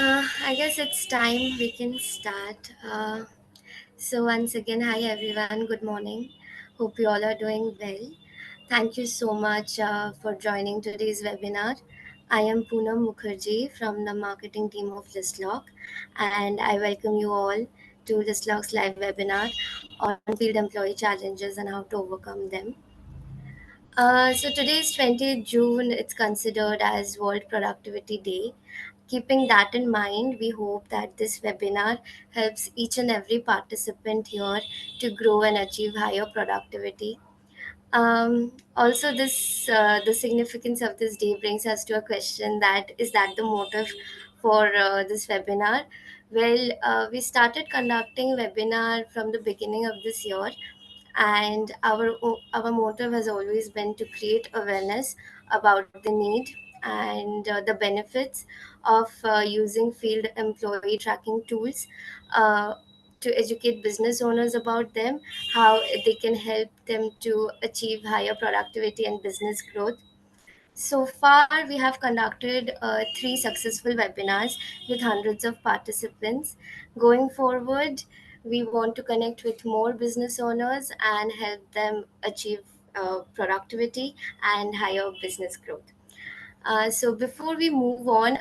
I guess it's time we can start. So, once again, hi everyone, good morning. Hope you all are doing well. Thank you so much for joining today's webinar. I am Poonam Mukherjee from the marketing team of Lystloc, and I welcome you all to Lystloc's live webinar on field employee challenges and how to overcome them. So today is 20th June. It's considered as World Productivity Day. Keeping that in mind, we hope that this webinar helps each and every participant here to grow and achieve higher productivity. Also, the significance of this day brings us to a question: that is that the motive for this webinar? Well, we started conducting webinar from the beginning of this year, and our motive has always been to create awareness about the need and the benefits of using field employee tracking tools, uh, to educate business owners about them, how they can help them to achieve higher productivity and business growth. So far, we have conducted three successful webinars with hundreds of participants. Going forward, we want to connect with more business owners and help them achieve productivity and higher business growth. So before we move on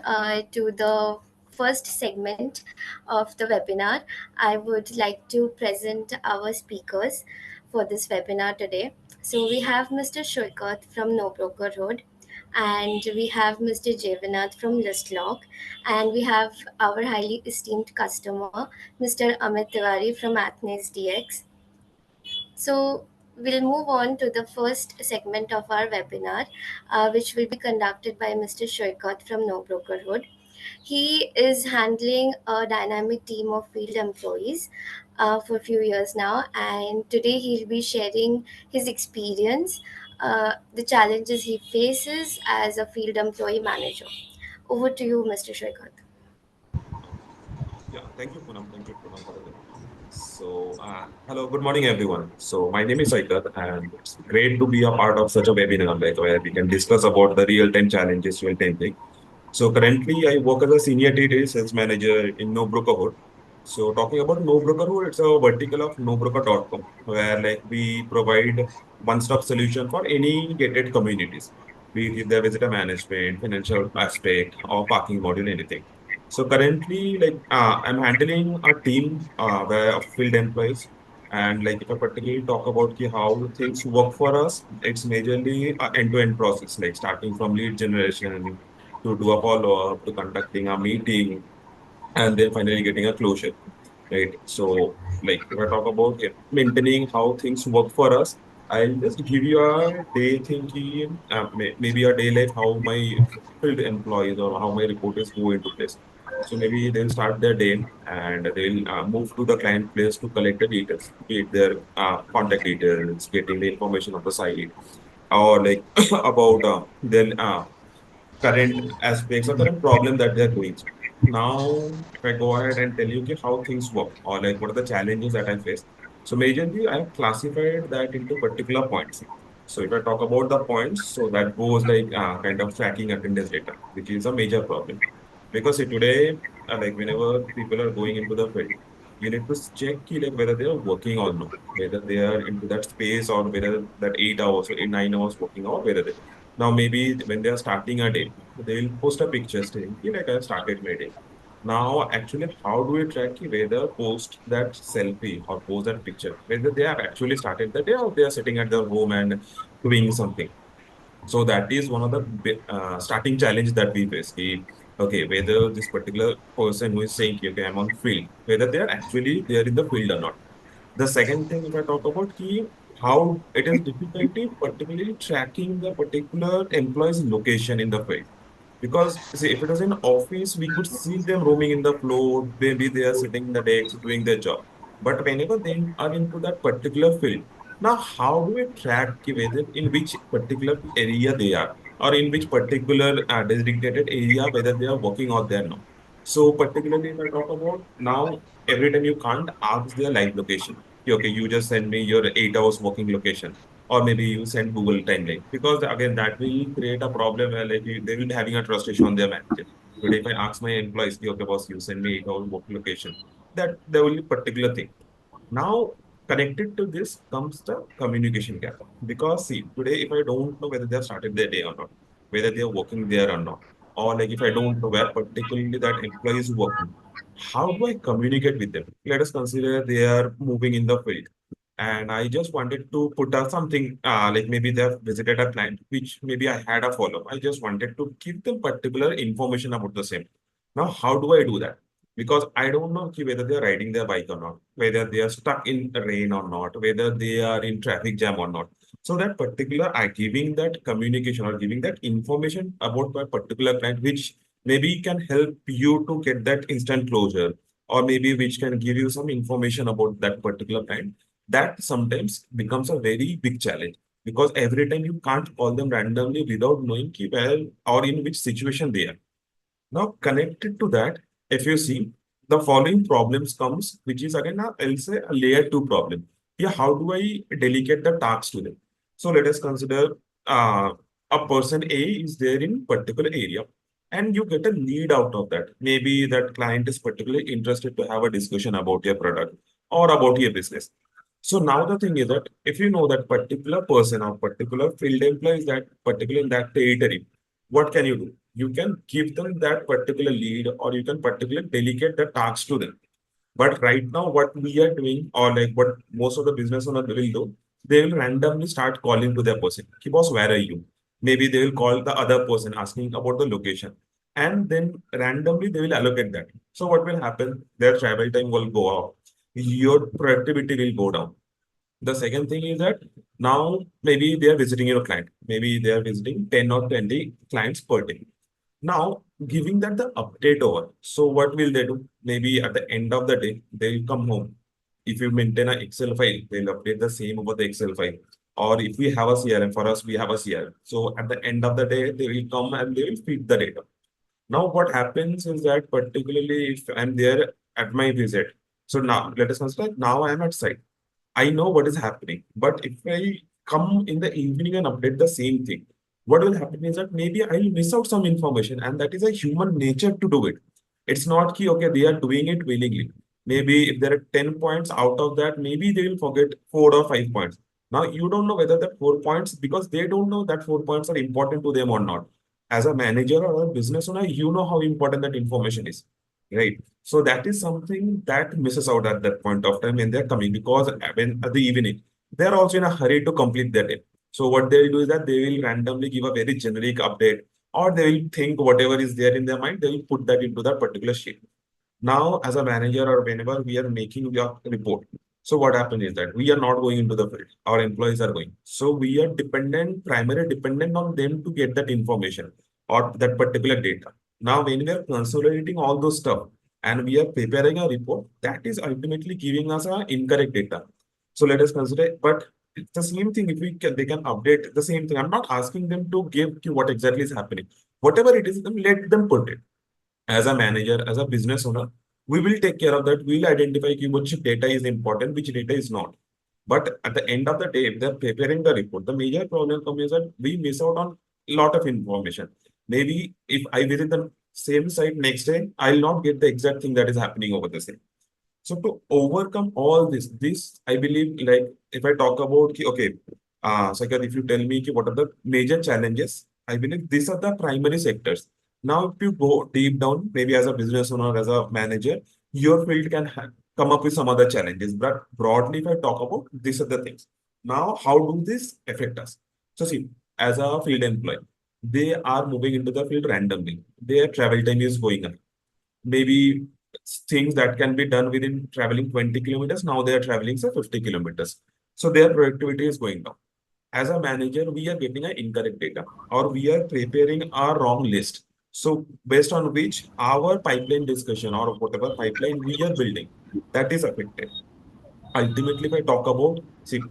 to the first segment of the webinar, I would like to present our speakers for this webinar today. So we have Mr. Saikit from Nobroker Hood, and we have Mr. Jayivanth from Lystloc, and we have our highly esteemed customer, Mr. Amit Tiwari from Athenese DX. So we'll move on to the first segment of our webinar, which will be conducted by Mr. Saikit from Nobroker Hood. He is handling a dynamic team of field employees for a few years now, and today he'll be sharing his experience, the challenges he faces as a field employee manager. Over to you, Mr. Saikit. Yeah, thank you, Poonam. Thank you, Poonam, for the hello, good morning, everyone. So, my name is Saikit, and it's great to be a part of such a webinar, like where we can discuss about the real-time challenges, real-time thing. So, currently, I work as a senior retail sales manager in Nobroker Hood. So, talking about Nobroker Hood, it's a vertical of nobroker.com, where like we provide one-stop solution for any gated communities, be it their visitor management, financial aspect, or parking module, anything. So currently, like I'm handling a team where of field employees, and like if I particularly talk about how things work for us, it's majorly a end-to-end process, like starting from lead generation to do a follow-up to conducting a meeting and then finally getting a closure, right? So, like if I talk about maintaining how things work for us, I'll just give you a day thinking, maybe a day life, how my field employees or how my reporters go into place. So maybe they'll start their day and they'll move to the client place to collect the details, be it their contact details, getting the information of the site, or like about their current aspects or current problem that they're going through. Now, if I go ahead and tell you okay, how things work or like what are the challenges that I face. So majorly I have classified that into particular points. So if I talk about the points, so that goes like kind of tracking attendance data, which is a major problem. Because see, today, like whenever people are going into the field, you need to check like whether they are working or not, whether they are into that space or whether that 8 hours or 9 hours working or whether they now, maybe when they are starting a day, they'll post a picture saying, like I started my day. Now, actually, how do we track whether post that selfie or post that picture, whether they have actually started the day or they are sitting at their home and doing something? So that is one of the starting challenge that we face. Okay, whether this particular person who is saying, okay, I'm on field, whether they are actually there in the field or not. The second thing, if I talk about how it is difficulty, particularly tracking the particular employee's location in the field. Because see, if it was in office, we could see them roaming in the floor, maybe they are sitting in the decks doing their job. But whenever they are into that particular field, now how do we track whether in which particular area they are, or in which particular designated area whether they are working or they're not? So particularly if I talk about now, every time you can't ask their live location. Okay, you just send me your 8 hours working location, or maybe you send Google timeline, because again that will create a problem where like they will be having a trust issue on their manager. Today, if I ask my employees, okay, boss, you send me 8 hours work location, that there will be particular thing. Now, connected to this comes the communication gap. Because see, today, if I don't know whether they have started their day or not, whether they are working there or not, or like if I don't know where particularly that employee is working, how do I communicate with them? Let us consider they are moving in the field. And I just wanted to put out something like maybe they have visited a client, which maybe I had a follow. I just wanted to give them particular information about the same. Now, how do I do that? Because I don't know whether they are riding their bike or not, whether they are stuck in rain or not, whether they are in traffic jam or not. So that particular, I giving that communication or giving that information about my particular client, which maybe can help you to get that instant closure, or maybe which can give you some information about that particular client. That sometimes becomes a very big challenge because every time you can't call them randomly without knowing where or in which situation they are. Now, connected to that, if you see, the following problems comes, which is again, I'll say a layer two problem. Yeah, how do I delegate the tasks to them? So let us consider uh, a person A is there in particular area, and you get a lead out of that. Maybe that client is particularly interested to have a discussion about your product or about your business. So now the thing is that if you know that particular person or particular field employee is that particular in that territory, what can you do? You can give them that particular lead or you can particularly delegate the tasks to them. But right now, what we are doing, or like what most of the business owners will do, they will randomly start calling to their person. Ki boss, where are you? Maybe they will call the other person asking about the location. And then randomly they will allocate that. So what will happen? Their travel time will go up. Your productivity will go down. The second thing is that now maybe they are visiting your client. Maybe they are visiting 10 or 20 clients per day. Now, giving that the update over. So what will they do? Maybe at the end of the day, they'll come home. If you maintain an Excel file, they'll update the same over the Excel file. Or if we have a CRM, for us, we have a CRM. So at the end of the day, they will come and they will feed the data. Now, what happens is that particularly if I'm there at my visit, so now let us consider now I am at site. I know what is happening. But if I come in the evening and update the same thing, what will happen is that maybe I'll miss out some information, and that is a human nature to do it. It's not key, okay, they are doing it willingly. Maybe if there are 10 points out of that, maybe they will forget 4 or 5 points. Now, you don't know whether that 4 points, because they don't know that 4 points are important to them or not. As a manager or a business owner, you know how important that information is, right? So that is something that misses out at that point of time when they're coming, because when at the evening, they're also in a hurry to complete their day. So what they'll do is that they will randomly give a very generic update, or they will think whatever is there in their mind, they will put that into that particular sheet. Now, as a manager or whenever we are making your report, so what happens is that we are not going into the field. Our employees are going. So we are dependent, primarily dependent on them to get that information or that particular data. Now, when we are consolidating all those stuff and we are preparing a report, that is ultimately giving us a incorrect data. So let us consider, but it's the same thing. If we can, they can update the same thing. I'm not asking them to give you what exactly is happening. Whatever it is, let them put it as a manager, as a business owner, we will take care of that. We'll identify which data is important, which data is not. But at the end of the day, if they're preparing the report, the major problem comes is that we miss out on a lot of information. Maybe if I visit the same site next day, I'll not get the exact thing that is happening over the same. So to overcome all this I believe, like if I talk about okay, Sagar, if you tell me what are the major challenges, I believe these are the primary sectors. Now, if you go deep down, maybe as a business owner, as a manager, your field can come up with some other challenges. But broadly, if I talk about these are the things. Now, how do this affect us? So see, as a field employee, they are moving into the field randomly. Their travel time is going up. Maybe things that can be done within traveling 20 kilometers, now they are traveling say 50 kilometers. So their productivity is going down. As a manager, we are getting an incorrect data or we are preparing our wrong list. So based on which our pipeline discussion or whatever pipeline we are building, that is affected. Ultimately, if I talk about, see,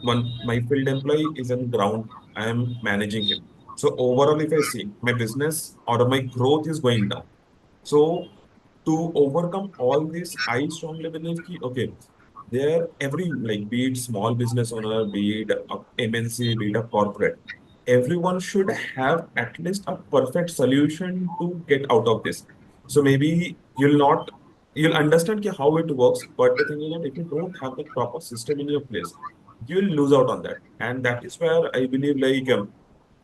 one my field employee is on ground, I am managing him. So overall, if I see my business or my growth is going down. So to overcome all this, I strongly believe ki, okay, there every like be it small business owner, be it a MNC, be it a corporate, everyone should have at least a perfect solution to get out of this. So maybe you'll understand how it works, but the thing is that if you don't have the proper system in your place, you'll lose out on that. And that is where I believe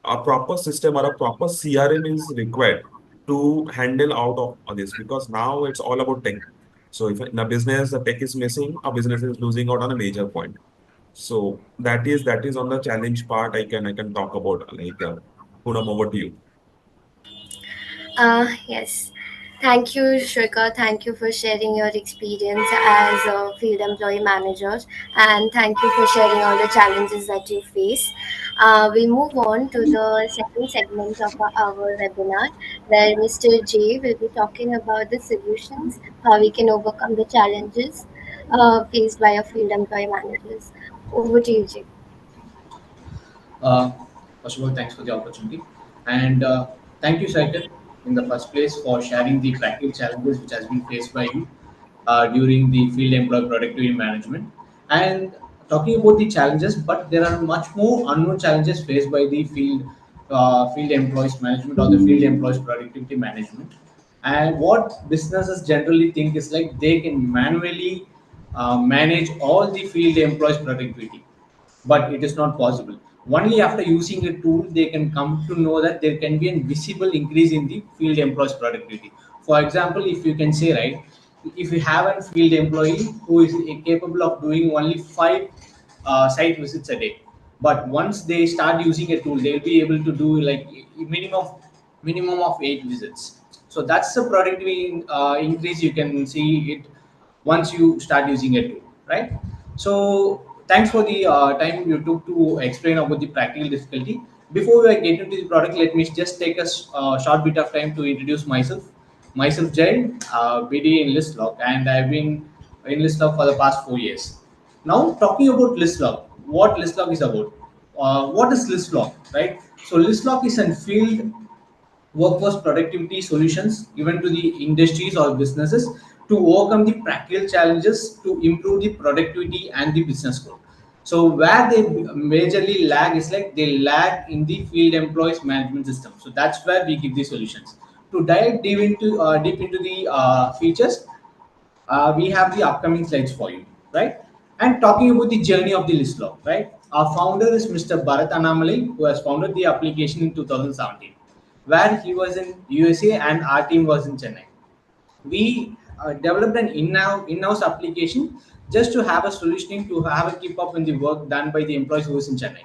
a proper system or a proper CRM is required to handle out of this, because now it's all about tech. So if in a business the tech is missing, a business is losing out on a major point. So that is on the challenge part. I can talk about, Poonam, over to you. Yes. Thank you, Shrika. Thank you for sharing your experience as a field employee manager, and thank you for sharing all the challenges that you face. We'll move on to the second segment of our webinar, where Mr. J will be talking about the solutions, how we can overcome the challenges faced by our field employee managers. Over to you, J. Uh, First of all, thanks for the opportunity. And thank you, Saikit, in the first place for sharing the practical challenges which has been faced by you during the field employee productivity management. And talking about the challenges, but there are much more unknown challenges faced by the field employees management or the field employees productivity management. And what businesses generally think is like they can manually manage all the field employees productivity, but it is not possible. Only after using a tool they can come to know that there can be a visible increase in the field employees productivity. For example, if you can say, right, if you have a field employee who is capable of doing only 5 site visits a day, but once they start using a tool they'll be able to do like minimum of 8 visits. So that's the productivity increase you can see it once you start using a tool, right? So thanks for the time you took to explain about the practical difficulty. Before we get into the product, let me just take a short bit of time to introduce myself. Myself, Jay, BD in Lystloc, and I've been in Lystloc for the past 4 years. Now, talking about Lystloc, what Lystloc is about. What is Lystloc, right? So, Lystloc is a field workforce productivity solutions given to the industries or businesses to overcome the practical challenges to improve the productivity and the business growth. So where they majorly lag is like they lag in the field employees management system. So that's where we give the solutions. To dive deep into the features, we have the upcoming slides for you, right? And talking about the journey of the Lystloc, right? Our founder is Mr. Bharat Annamalai, who has founded the application in 2017, where he was in USA and our team was in Chennai. We developed an in-house application just to have a solutioning to have a keep up in the work done by the employees who was in Chennai.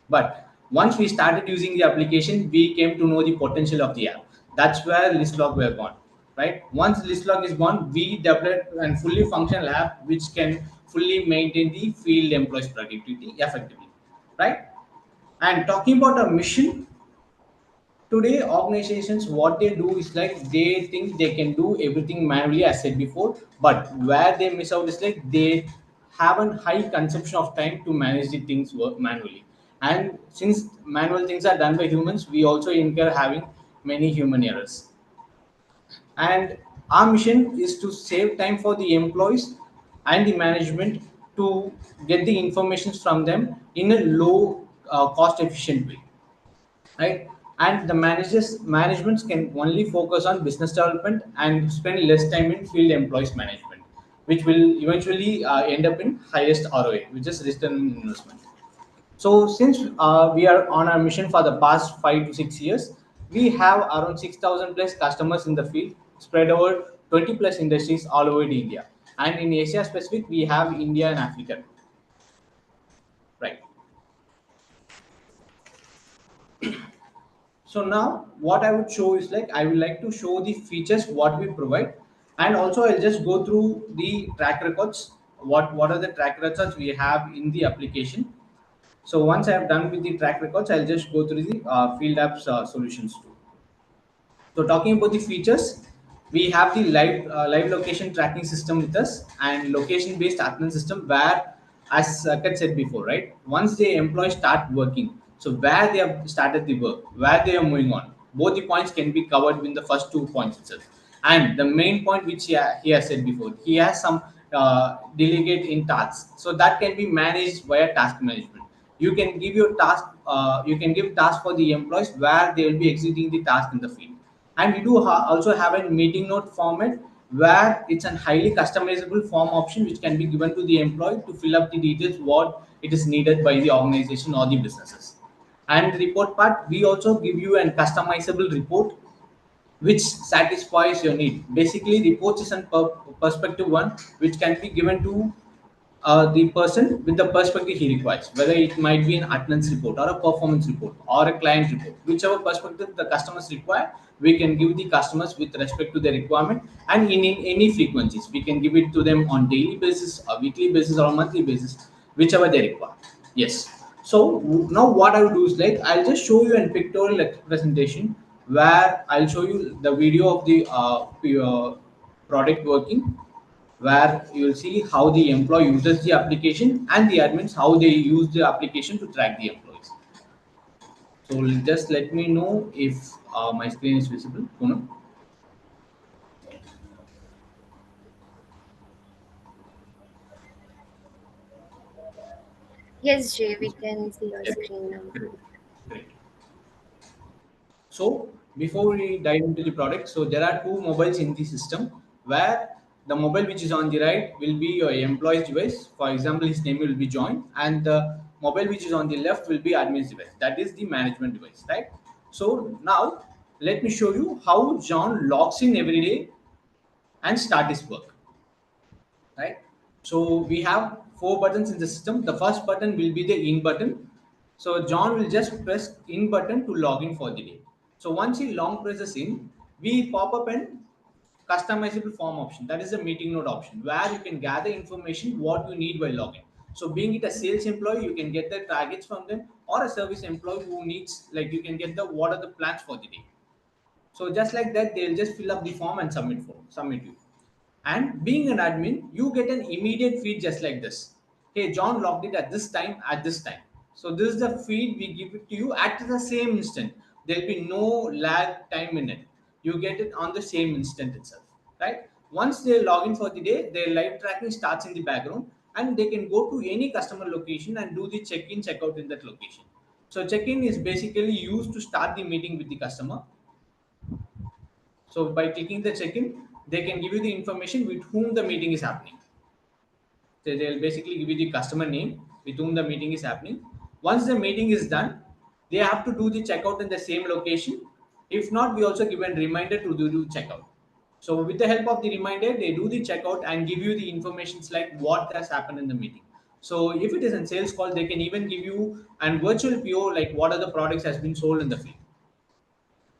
But once we started using the application, we came to know the potential of the app. That's where Lystloc were gone, right? Once Lystloc is gone, we developed a fully functional app which can fully maintain the field employees productivity effectively, right? And talking about our mission, today organizations what they do is like they think they can do everything manually as said before, but where they miss out is like they have a high consumption of time to manage the things work manually. And since manual things are done by humans, we also incur having many human errors. And our mission is to save time for the employees and the management to get the information from them in a low cost efficient way, right? And the managements can only focus on business development and spend less time in field employees management, which will eventually end up in highest ROA, which is return on investment. So since we are on our mission for the past 5 to 6 years, we have around 6,000 plus customers in the field spread over 20 plus industries all over the India. And in Asia specific, we have India and Africa, right? So now what I would show is like I would like to show the features what we provide, and also I'll just go through the track records. What are the track records we have in the application? So once I have done with the track records, I'll just go through the field apps solutions too. So talking about the features, we have the live location tracking system with us and location based attendance system where, as Kat said before, right? Once the employees start working, so where they have started the work, where they are moving on, both the points can be covered within the first 2 points itself. And the main point which he has said before, he has some delegate in tasks, so that can be managed via task management. You can give your task you can give tasks for the employees where they will be executing the task in the field. And we do also have a meeting note format where it's a highly customizable form option which can be given to the employee to fill up the details what it is needed by the organization or the businesses. And the report part, we also give you a customizable report which satisfies your need. Basically, reports is a perspective one which can be given to the person with the perspective he requires, whether it might be an attendance report or a performance report or a client report, whichever perspective the customers require, we can give the customers with respect to their requirement and in any frequencies. We can give it to them on daily basis, a weekly basis, or a monthly basis, whichever they require. Yes. So now what I will do is like I'll just show you a pictorial presentation where I'll show you the video of the product working, where you will see how the employee uses the application and the admins how they use the application to track the employees. So just let me know if my screen is visible. Poonam? Yes, Jay, we can see your Yes. screen now. Great. Great. So before we dive into the product, so there are two mobiles in the system where the mobile which is on the right will be your employee's device. For example, his name will be John, and the mobile which is on the left will be admin's device. That is the management device, right? So now let me show you how John logs in every day and start his work, right? So we have four buttons in the system. The first button will be the in button. So John will just press in button to log in for the day. So once he long presses in, we pop up an customizable form option. That is a meeting note option where you can gather information what you need while logging. So being it a sales employee, you can get the targets from them, or a service employee who needs, like, you can get the what are the plans for the day. So just like that, they'll just fill up the form and submit you. And being an admin, you get an immediate feed just like this. Hey, John logged it at this time, at this time. So this is the feed we give it to you at the same instant. There'll be no lag time in it. You get it on the same instant itself, right? Once they log in for the day, their live tracking starts in the background and they can go to any customer location and do the check-in, check-out in that location. So check-in is basically used to start the meeting with the customer. So by clicking the check-in, they can give you the information with whom the meeting is happening. So they'll basically give you the customer name with whom the meeting is happening. Once the meeting is done, they have to do the checkout in the same location. If not, we also give a reminder to do checkout. So with the help of the reminder, they do the checkout and give you the informations like what has happened in the meeting. So if it is a sales call, they can even give you a virtual PO like what are the products has been sold in the field.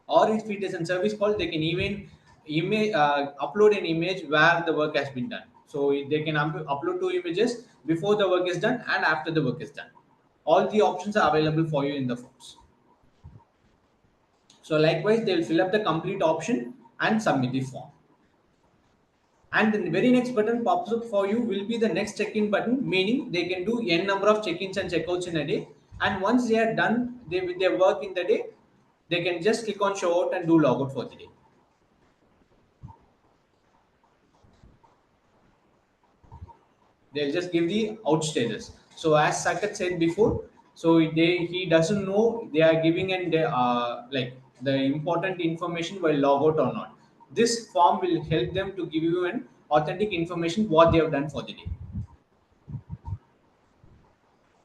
Or if it is a service call, they can even upload an image where the work has been done. So they can upload two images before the work is done and after the work is done. All the options are available for you in the forms. So likewise, they'll fill up the complete option and submit the form. And the very next button pops up for you will be the next check-in button, meaning they can do n number of check-ins and check-outs in a day. And once they are done with their work in the day, they can just click on show out and do logout for the day. They'll just give the out status. So as Saikit said before, so he doesn't know they are giving and like the important information while logout or not. This form will help them to give you an authentic information what they have done for the day,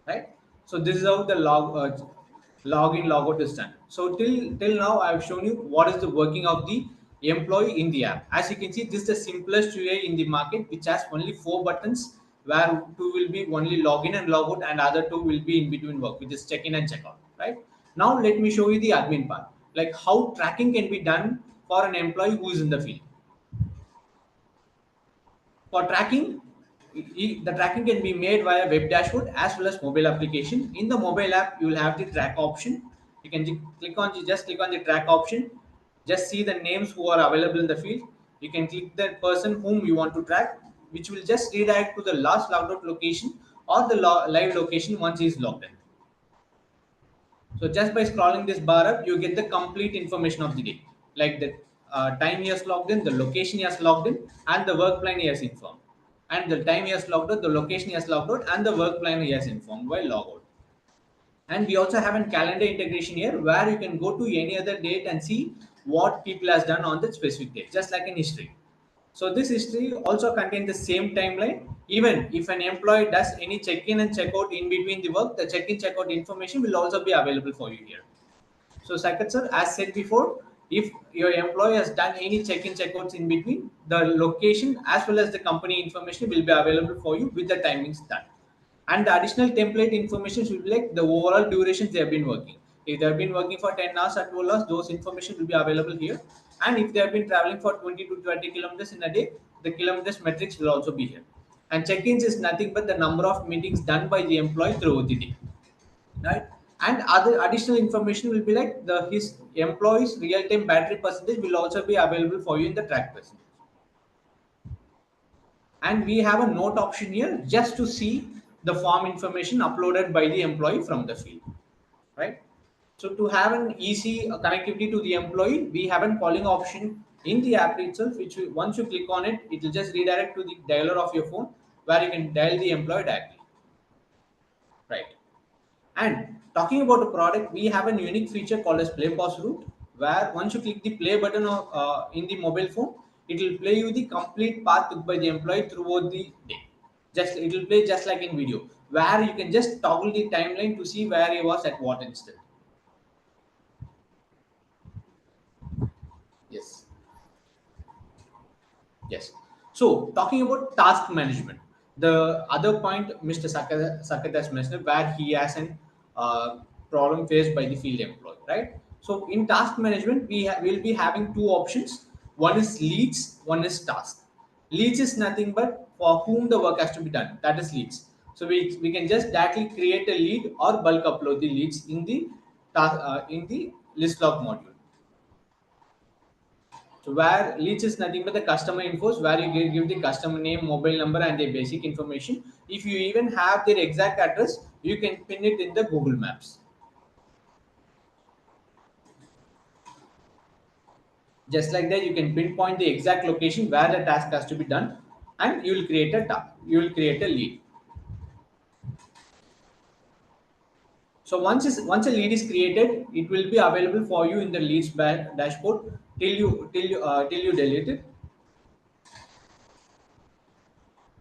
right? So this is how the login logout is done. So till now I've shown you what is the working of the employee in the app. As you can see, this is the simplest UI in the market, which has only four buttons, where two will be only login and logout, and other two will be in between work, which is check in and check out. Right now, let me show you the admin part, like how tracking can be done for an employee who is in the field. For tracking, the tracking can be made via web dashboard as well as mobile application. In the mobile app, you will have the track option. You can just click on the track option. Just see the names who are available in the field. You can click the person whom you want to track, which will just redirect to the last logged out location or the live location once he is logged in. So just by scrolling this bar up, you get the complete information of the day, like the time he has logged in, the location he has logged in, and the work plan he has informed. And the time he has logged out, the location he has logged out, and the work plan he has informed while log out. And we also have a calendar integration here where you can go to any other date and see what people has done on that specific date, just like in history. So this history also contains the same timeline. Even if an employee does any check-in and check-out in between the work, the check-in check-out information will also be available for you here. So Saket sir, as said before, if your employee has done any check-in check-outs in between, the location as well as the company information will be available for you with the timings done. And the additional template information should be like the overall durations they have been working. If they have been working for 10 hours or 12 hours, those information will be available here. And if they have been traveling for 20 to 20 kilometers in a day, the kilometers metrics will also be here. And check-ins is nothing but the number of meetings done by the employee throughout the day, right? And other additional information will be like the his employees real-time battery percentage will also be available for you in the track percentage. And we have a note option here just to see the form information uploaded by the employee from the field, right? So to have an easy connectivity to the employee, we have a calling option in the app itself, which once you click on it, it will just redirect to the dialer of your phone where you can dial the employee directly, right? And talking about the product, we have a unique feature called as play pause route, where once you click the play button in the mobile phone, it will play you the complete path took by the employee throughout the day. Just it will play just like in video, where you can just toggle the timeline to see where he was at what instant. Yes. Yes. So talking about task management, the other point Mr. Saket has mentioned where he has an problem faced by the field employee, right? So in task management, will be having two options. One is leads, one is task. Leads is nothing but for whom the work has to be done. That is leads. So we can just directly create a lead or bulk upload the leads in the in the Lystloc module. So where leads is nothing but the customer infos where you give the customer name, mobile number, and their basic information. If you even have their exact address, you can pin it in the Google Maps. Just like that, you can pinpoint the exact location where the task has to be done, and you will create a task. You will create a lead. So once a lead is created, it will be available for you in the leads dashboard till you delete it.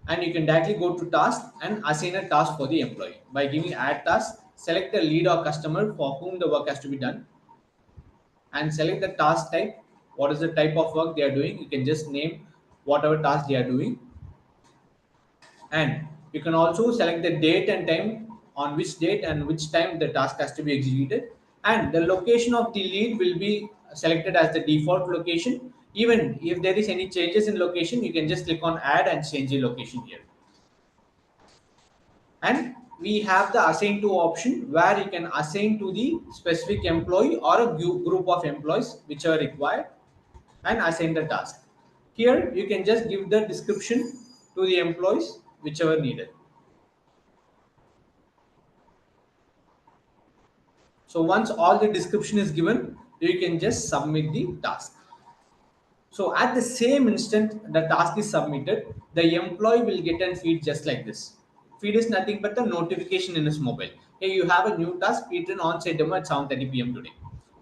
And you can directly go to task and assign a task for the employee by giving add task. Select the lead or customer for whom the work has to be done, and select the task type. What is the type of work they are doing? You can just name whatever task they are doing, and you can also select the date and time, on which date and which time the task has to be executed, and the location of the lead will be selected as the default location. Even if there is any changes in location, you can just click on add and change the location here. And we have the assign to option where you can assign to the specific employee or a group of employees whichever required, and assign the task. Here you can just give the description to the employees whichever needed. So once all the description is given, you can just submit the task. So at the same instant the task is submitted, the employee will get a feed just like this. Feed is nothing but the notification in his mobile. Hey, you have a new task, written on-site demo at 7:30 p.m. today.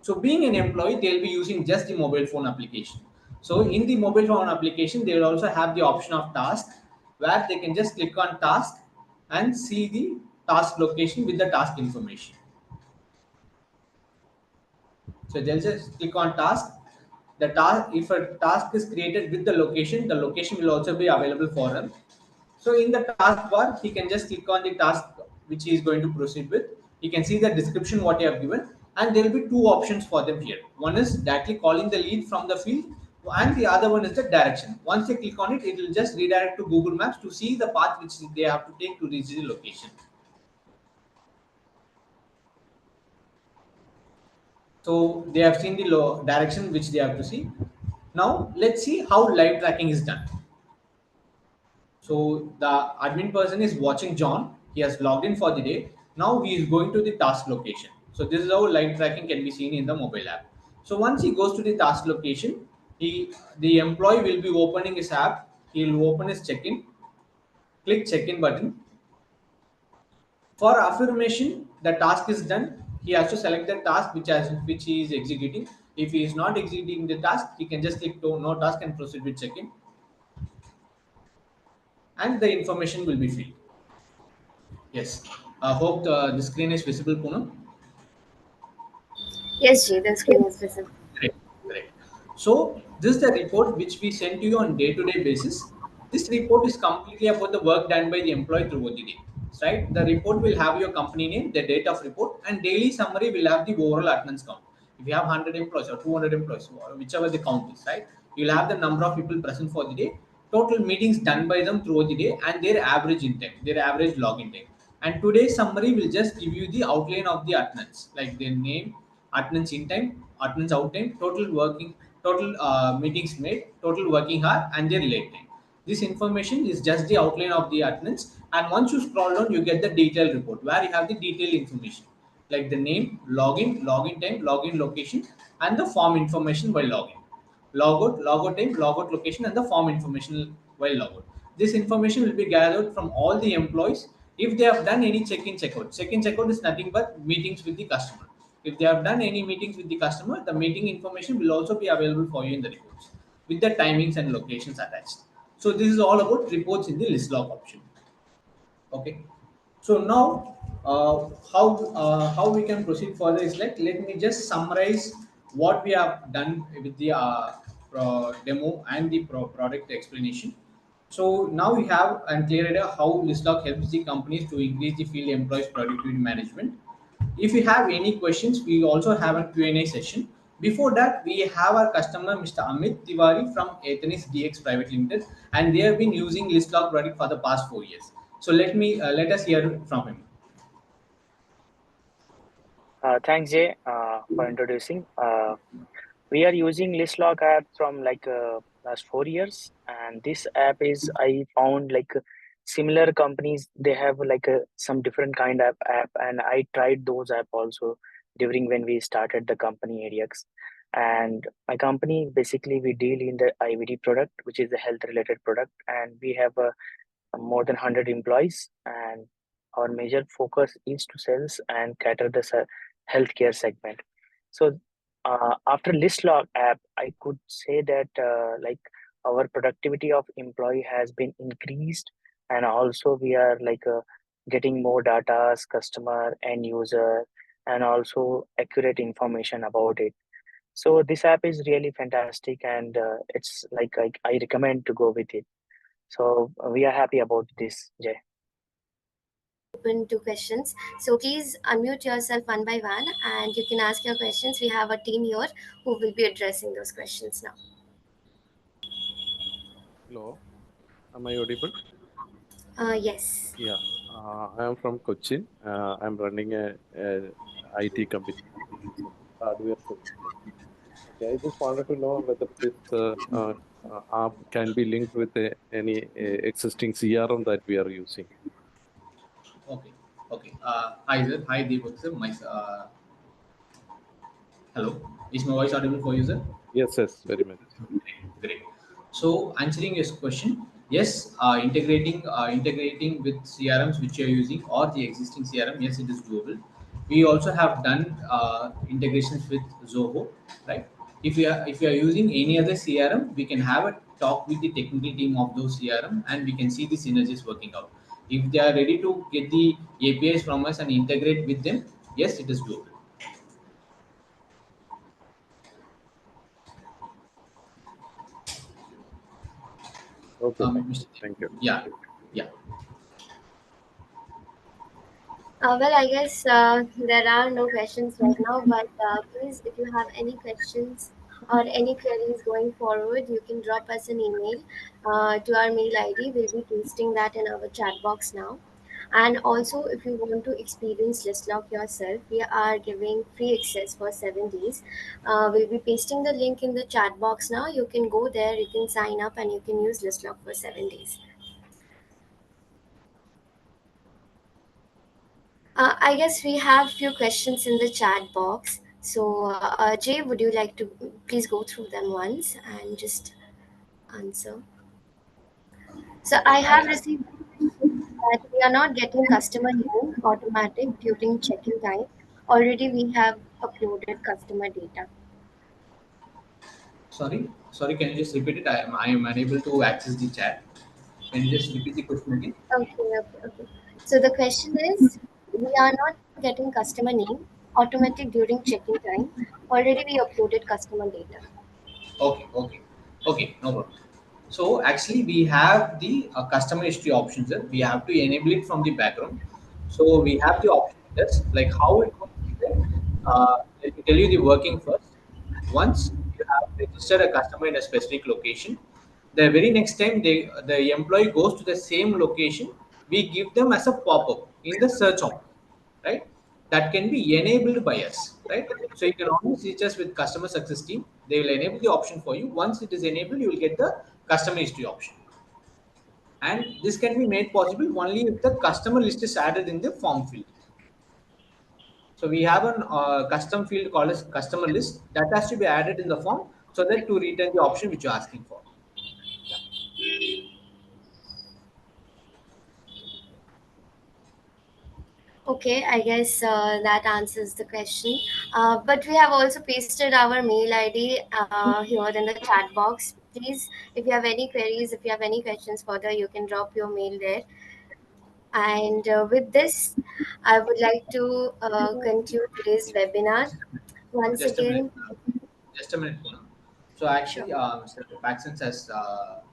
So being an employee, they'll be using just the mobile phone application. So in the mobile phone application, they will also have the option of task where they can just click on task and see the task location with the task information. So they'll just click on task. The task, if a task is created with the location will also be available for him. So in the task bar, he can just click on the task which he is going to proceed with. He can see the description what you have given, and there will be two options for them here. One is directly calling the lead from the field, and the other one is the direction. Once they click on it, it will just redirect to Google Maps to see the path which they have to take to reach the location. So they have seen the direction which they have to see. Now let's see how live tracking is done. So the admin person is watching John. He has logged in for the day. Now he is going to the task location. So this is how live tracking can be seen in the mobile app. So once he goes to the task location, the employee will be opening his app. He will open his check-in, click check-in button, For affirmation, the task is done. He has to select the task which he is executing. If he is not executing the task, he can just click to no task and proceed with check-in, and the information will be filled. Yes. I hope the screen is visible, Poonam. Yes, Jay, the screen is visible. Great, great. So this is the report which we send to you on day-to-day basis. This report is completely about the work done by the employee throughout the day. Right? The report will have your company name, the date of report, and daily summary will have the overall attendance count. If you have 100 employees or 200 employees, or whichever the count is, right? You'll have the number of people present for the day, total meetings done by them throughout the day, and their average in time, their average login time. And today's summary will just give you the outline of the attendance, like their name, attendance in time, attendance out time, total meetings made, total working hour, and their late time. This information is just the outline of the attendance, and once you scroll down, you get the detailed report where you have the detailed information like the name, login time, login location, and the form information while login. Logout time, logout location, and the form information while logout. This information will be gathered from all the employees if they have done any check-in, checkout. Check-in, checkout is nothing but meetings with the customer. If they have done any meetings with the customer, the meeting information will also be available for you in the reports with the timings and locations attached. So this is all about reports in the Lystloc option. Okay. So now, how we can proceed further is like, let me just summarize what we have done with the demo and the product explanation. So now we have and clear idea how Lystloc helps the companies to increase the field employees productivity management. If you have any questions, we also have a Q&A session. Before that, we have our customer, Mr. Amit Tiwari from Athenese DX Private Limited, and they have been using Lystloc product for the past 4 years. So let us hear from him. Thanks, Jay, for introducing. We are using Lystloc app from last 4 years, and this app is I found similar companies they have some different kind of app, and I tried those app also during when we started the company ADX. And my company basically we deal in the IVD product, which is a health related product, and we have more than 100 employees, and our major focus is to sales and cater the healthcare segment. So after Lystloc app, I could say that our productivity of employee has been increased, and also we are getting more data as customer and user, and also accurate information about it. So this app is really fantastic, and it's I recommend to go with it. So we are happy about this, Jay. Open to questions. So please unmute yourself one by one and you can ask your questions. We have a team here who will be addressing those questions now. Hello, am I audible? Yes. Yeah, I am from Cochin. I'm running a IT company, hardware solution. Okay, I just wanted to know whether this app can be linked with any existing CRM that we are using. Okay. Okay. Hi sir. Hi Deepak sir. Hello. Is my voice audible for you, sir? Yes, very much. Great. So answering your question, yes, integrating with CRMs which you are using or the existing CRM, yes, it is doable. We also have done integrations with Zoho, right? If you are using any other CRM, we can have a talk with the technical team of those CRM, and we can see the synergies working out. If they are ready to get the APIs from us and integrate with them, yes, it is doable. Okay, Mr. thank you. Yeah, yeah. Well, I guess there are no questions right now, but please, if you have any questions or any queries going forward, you can drop us an email to our mail ID. We'll be pasting that in our chat box now. And also, if you want to experience Lystloc yourself, we are giving free access for 7 days. We'll be pasting the link in the chat box now. You can go there, you can sign up, and you can use Lystloc for 7 days. I guess we have few questions in the chat box. So, Jay, would you like to please go through them once and just answer? So, I have received. that we are not getting customer name automatic during check-in time. Already we have uploaded customer data. Sorry, can you just repeat it? I am unable to access the chat. Can you just repeat the question again? Okay. So the question is, we are not getting customer name automatic during check-in time. Already we uploaded customer data. Okay, no problem. So actually, we have the customer history options. There. We have to enable it from the background. So we have the option with us, like how it works. Is that, let me tell you the working first. Once you have registered a customer in a specific location, the very next time the employee goes to the same location, we give them as a pop-up in the search option, right? That can be enabled by us, right? So you can always reach us with customer success team. They will enable the option for you. Once it is enabled, you will get the customer history option. And this can be made possible only if the customer list is added in the form field. So we have an custom field called as customer list that has to be added in the form so that to return the option which you're asking for. Yeah. Okay, I guess that answers the question. But we have also pasted our mail ID here in the chat box. Please, if you have any queries, if you have any questions further, you can drop your mail there. And with this, I would like to conclude today's webinar. Once Just a minute. again, Just a minute, Poonam. So sure. actually, Mr. Paxson has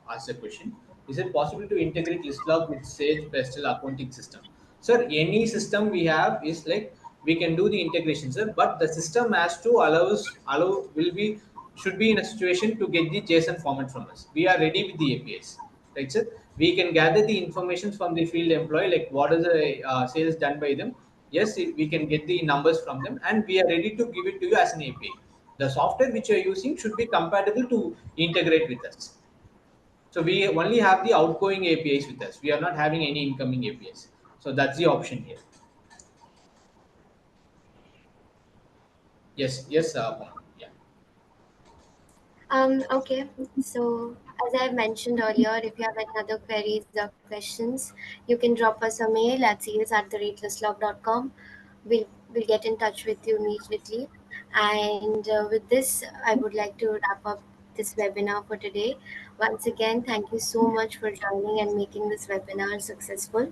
asked a question. Is it possible to integrate Lystloc with Sage Pastel accounting system? Sir, any system we have is like we can do the integration, sir, but the system has to allow will be should be in a situation to get the JSON format from us. We are ready with the APIs, right, sir? We can gather the information from the field employee, like what is the sales done by them. Yes, we can get the numbers from them, and we are ready to give it to you as an API. The software which you are using should be compatible to integrate with us. So we only have the outgoing APIs with us. We are not having any incoming APIs. So that's the option here. Yes, Poonam. Yeah. Okay, so as I mentioned earlier, if you have any other queries or questions, you can drop us a mail at sales@lystlog.com. We'll get in touch with you immediately. And with this, I would like to wrap up this webinar for today. Once again, thank you so much for joining and making this webinar successful.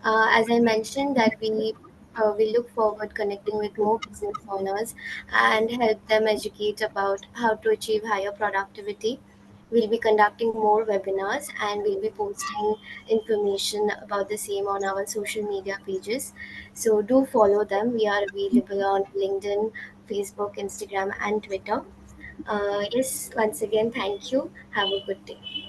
As I mentioned, that we look forward connecting with more business owners and help them educate about how to achieve higher productivity. We'll be conducting more webinars and we'll be posting information about the same on our social media pages. So do follow them. We are available on LinkedIn, Facebook, Instagram, and Twitter. Yes, once again, thank you. Have a good day.